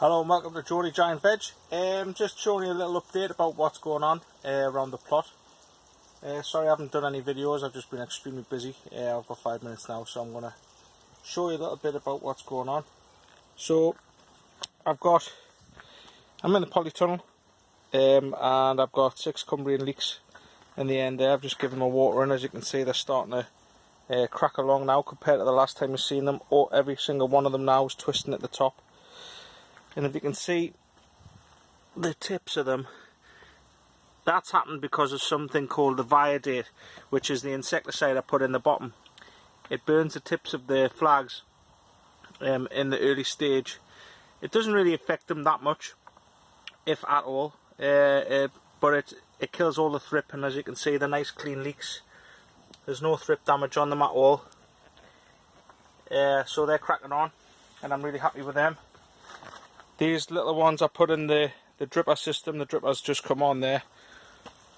Hello and welcome to Geordie Giant Veg. Just showing you a little update about what's going on around the plot. Sorry I haven't done any videos, I've just been extremely busy. I've got 5 minutes now, so I'm going to show you a little bit about what's going on. So I'm in the polytunnel and I've got 6 Cumbrian leeks in the end there. I've just given them water and as you can see they're starting to crack along now compared to the last time you've seen them. Every single one of them now is twisting at the top. And if you can see the tips of them, that's happened because of something called the viadate, which is the insecticide I put in the bottom. It burns the tips of the flags in the early stage. It doesn't really affect them that much, if at all, but it kills all the thrip, and as you can see they're nice clean leeks. There's no thrip damage on them at all. So they're cracking on and I'm really happy with them. These little ones I put in the dripper system. The dripper's just come on there,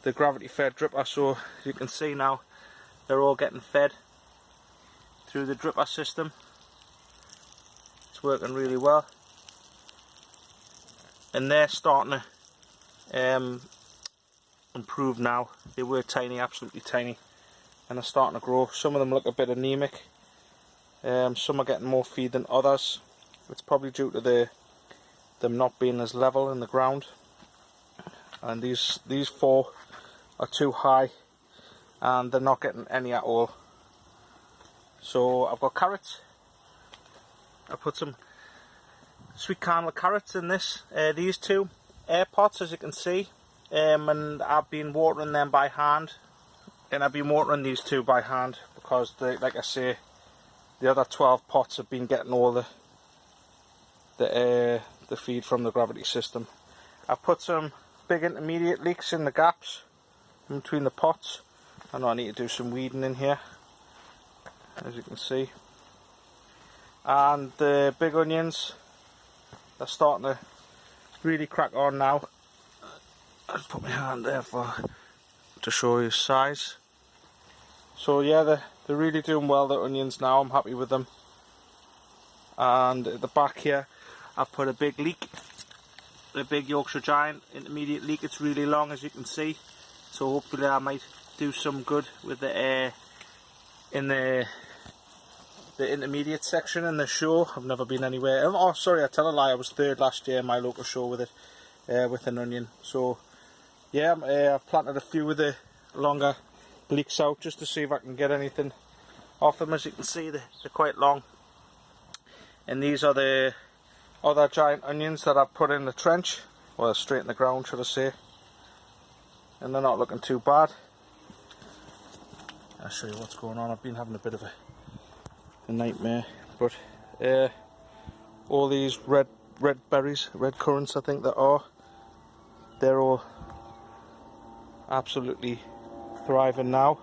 the gravity fed dripper, so as you can see now they're all getting fed through the dripper system. It's working really well and they're starting to improve now. They were tiny, absolutely tiny, and they're starting to grow. Some of them look a bit anemic, some are getting more feed than others. It's probably due to them not being as level in the ground, and these 4 are too high and they're not getting any at all. So I've got carrots. I put some sweet cannel carrots in these 2 air pots, as you can see, and I've been watering them by hand, and I've been watering these 2 by hand because like I say, the other 12 pots have been getting all the feed from the gravity system. I've put some big intermediate leeks in the gaps in between the pots. I know I need to do some weeding in here, as you can see. And the big onions are starting to really crack on now. I'll put my hand there to show you size. So yeah, they're really doing well, the onions now. I'm happy with them. And at the back here I've put a big leek, a big Yorkshire Giant intermediate leek. It's really long, as you can see, so hopefully I might do some good with the in the intermediate section in the show. I've never been anywhere. Oh sorry, I tell a lie, I was 3rd last year in my local show with it, with an onion. So yeah, I've planted a few of the longer leeks out just to see if I can get anything off them. As you can see, they're quite long, and these are the other giant onions that I've put in the trench, well, straight in the ground should I say, and they're not looking too bad. I'll show you what's going on. I've been having a bit of a nightmare, but all these red berries, red currants I think they're all absolutely thriving now.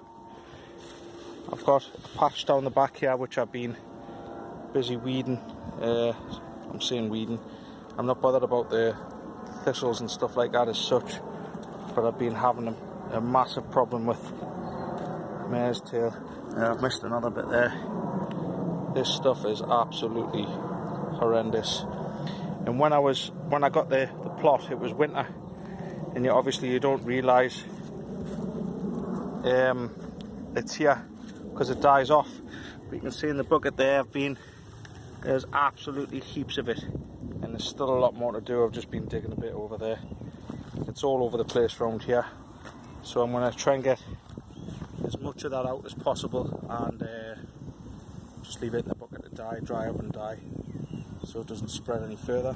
I've got a patch down the back here which I've been busy weeding. I'm saying weeding. I'm not bothered about the thistles and stuff like that as such, but I've been having a massive problem with mare's tail. I've missed another bit there. This stuff is absolutely horrendous. And when I got the plot, it was winter, and you don't realise it's here because it dies off. But you can see in the bucket there's absolutely heaps of it, and there's still a lot more to do. I've just been digging a bit over there. It's all over the place around here, so I'm going to try and get as much of that out as possible and just leave it in the bucket to dry up and die, so it doesn't spread any further.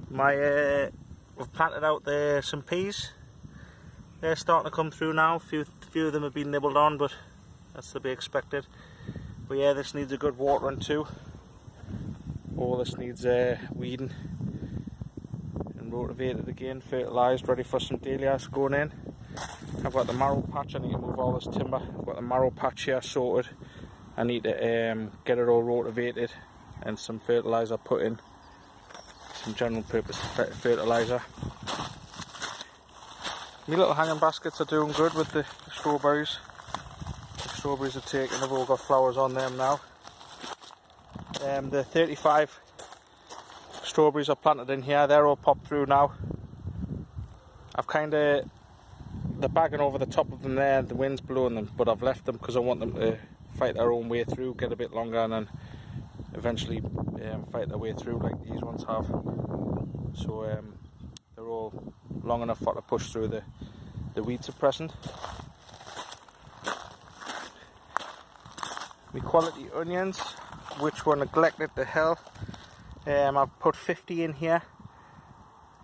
We've planted out there some peas. They're starting to come through now. A few of them have been nibbled on, but that's to be expected. But yeah, this needs a good watering too. All this needs weeding and rotivated again, fertilised, ready for some dahlias going in. I've got the marrow patch. I need to move all this timber. I've got the marrow patch here sorted. I need to get it all rotivated and some fertiliser put in, some general purpose fertiliser. My little hanging baskets are doing good with the strawberries. The strawberries are taking, they've all got flowers on them now. The 35 strawberries are planted in here. They're all popped through now. I've kind of, they're bagging over the top of them there, the wind's blowing them, but I've left them because I want them to fight their own way through, get a bit longer, and then eventually fight their way through like these ones have. So they're all long enough for to push through the weed suppressant. My quality onions, which were neglected to hell. I've put 50 in here.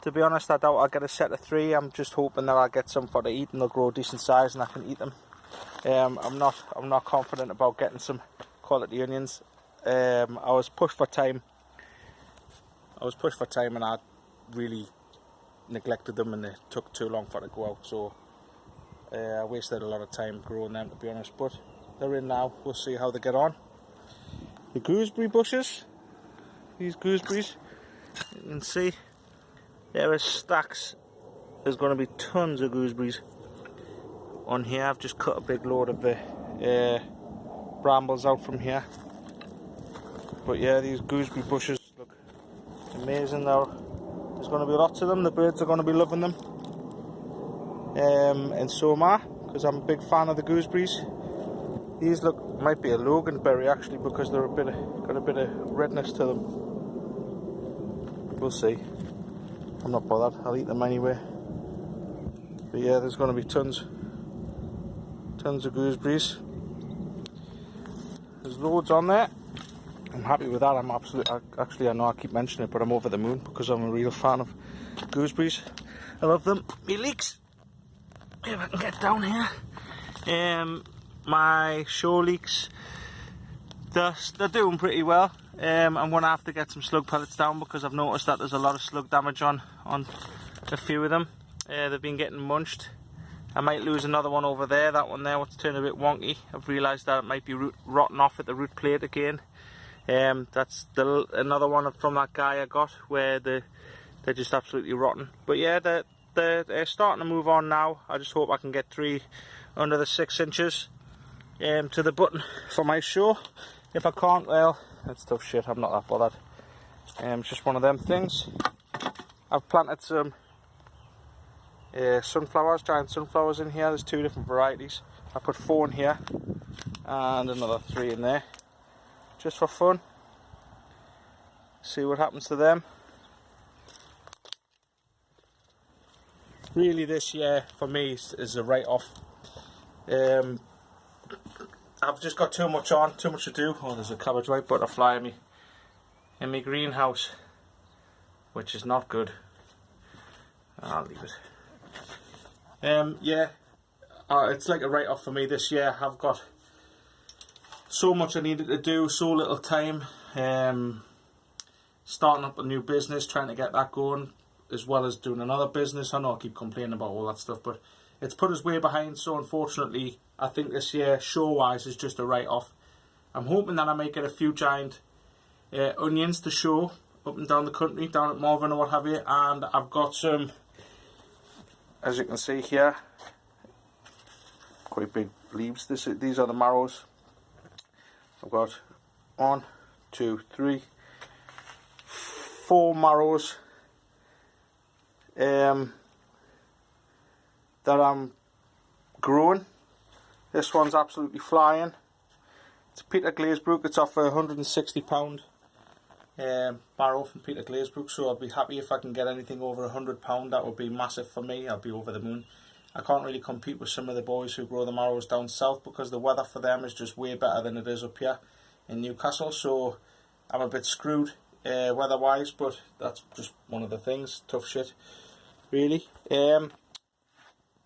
To be honest, I doubt I'll get a set of 3. I'm just hoping that I'll get some for to eat and they'll grow a decent size and I can eat them. I'm not confident about getting some quality onions. I was pushed for time. And I really neglected them and they took too long for it to go out. So I wasted a lot of time growing them, to be honest. But they're in now. We'll see how they get on. The gooseberry bushes. These gooseberries, you can see there are stacks. There's going to be tons of gooseberries on here. I've just cut a big load of the brambles out from here. But yeah, these gooseberry bushes look amazing now. There's going to be lots of them. The birds are going to be loving them. And so am I, because I'm a big fan of the gooseberries. These might be a loganberry actually, because they're got a bit of redness to them. We'll see. I'm not bothered. I'll eat them anyway. But yeah, there's going to be tons of gooseberries. There's loads on there. I'm happy with that. Actually, I know I keep mentioning it, but I'm over the moon because I'm a real fan of gooseberries. I love them. Me leeks. If I can get down here. My show leeks, they're doing pretty well. I'm going to have to get some slug pellets down because I've noticed that there's a lot of slug damage on a few of them. They've been getting munched. I might lose another one over there. That one there, what's turned a bit wonky. I've realised that it might be rotting off at the root plate again. That's another one from that guy I got where they're just absolutely rotten. But yeah, they're starting to move on now. I just hope I can get 3 under the 6 inches to the button for my show. If I can't, well, that's tough shit. I'm not that bothered. It's just one of them things. I've planted some sunflowers, giant sunflowers in here. There's 2 different varieties. I put 4 in here and another 3 in there, just for fun. See what happens to them. Really, this year for me is a write-off. I've just got too much on, too much to do. Oh, there's a cabbage white butterfly in my greenhouse, which is not good. I'll leave it. Yeah, it's like a write-off for me this year. I've got so much I needed to do, so little time. Starting up a new business, trying to get that going, as well as doing another business. I know I keep complaining about all that stuff, but it's put us way behind. So unfortunately, I think this year, show-wise, is just a write-off. I'm hoping that I might get a few giant onions to show up and down the country, down at Morven or what have you. And I've got some, as you can see here, quite big leaves. These are the marrows. I've got 1, 2, 3, 4 marrows that I'm growing. This one's absolutely flying. It's Peter Glazebrook. It's off a £160 marrow from Peter Glazebrook, so I'll be happy if I can get anything over £100. That would be massive for me. I'll be over the moon. I can't really compete with some of the boys who grow the marrows down south because the weather for them is just way better than it is up here in Newcastle, so I'm a bit screwed weather-wise, but that's just one of the things. Tough shit, really.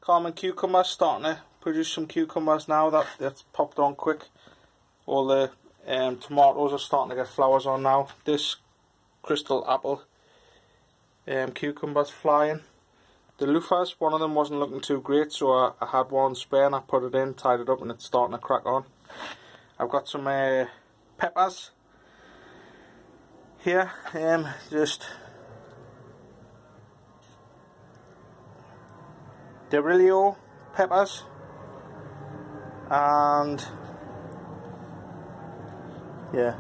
Common cucumbers, starting to produce some cucumbers now. That's popped on quick. All the tomatoes are starting to get flowers on now. This crystal apple cucumbers flying. The loofahs, one of them wasn't looking too great, so I had one spare and I put it in, tied it up, and it's starting to crack on. I've got some peppers here, just Derillo peppers, and yeah,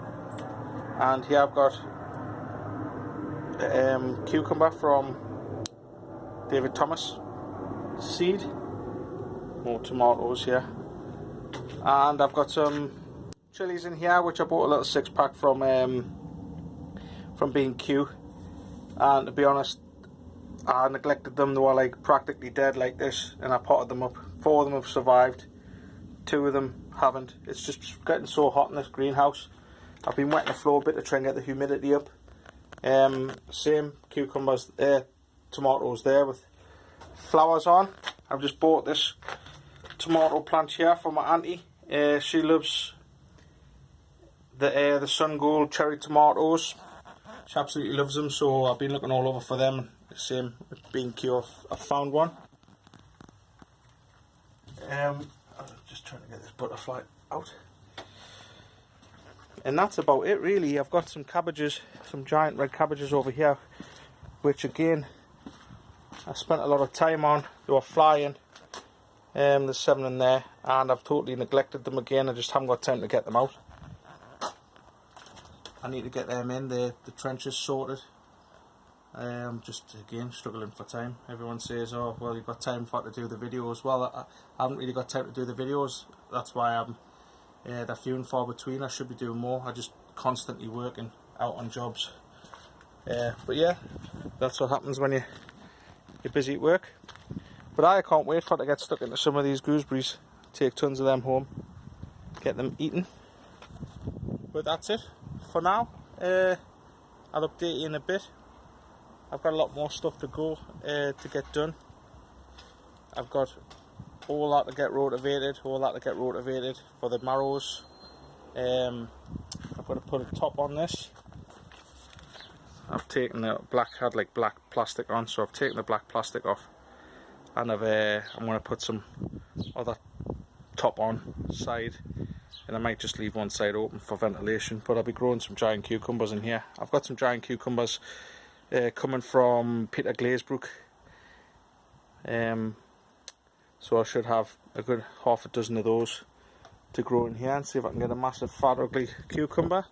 and here I've got cucumber from David Thomas seed. More tomatoes here. And I've got some chilies in here, which I bought a little 6-pack from B&Q. And to be honest, I neglected them. They were like practically dead like this, and I potted them up. 4 of them have survived, 2 of them haven't. It's just getting so hot in this greenhouse. I've been wetting the floor a bit to try and get the humidity up. Same cucumbers, tomatoes there with flowers on. I've just bought this tomato plant here for my auntie. She loves the Sun Gold cherry tomatoes. She absolutely loves them, so I've been looking all over for them. Same with B&Q, I've found one. I'm just trying to get this butterfly out. And that's about it really. I've got some cabbages, some giant red cabbages over here, which again I spent a lot of time on. They were flying. There's 7 in there, and I've totally neglected them again. I just haven't got time to get them out. I need to get them in, the trenches sorted. Just again struggling for time. Everyone says, oh well, you've got time for to do the videos. Well, I haven't really got time to do the videos. That's why I'm they're few and far between. I should be doing more. I just constantly working out on jobs. But yeah, that's what happens when you're busy at work. But I can't wait for it to get stuck into some of these gooseberries. Take tons of them home, get them eaten. But that's it for now. I'll update you in a bit. I've got a lot more stuff to go to get done. I've got all that to get rotavated, for the marrows. I've got to put a top on this. I've taken the had like black plastic on, so I've taken the black plastic off, and I'm going to put some other top on side, and I might just leave one side open for ventilation. But I'll be growing some giant cucumbers in here. I've got some giant cucumbers coming from Peter Glazebrook, so I should have a good half a dozen of those to grow in here and see if I can get a massive fat ugly cucumber.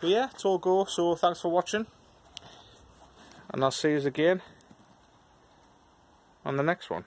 But yeah, it's all go. So thanks for watching, and I'll see you again on the next one.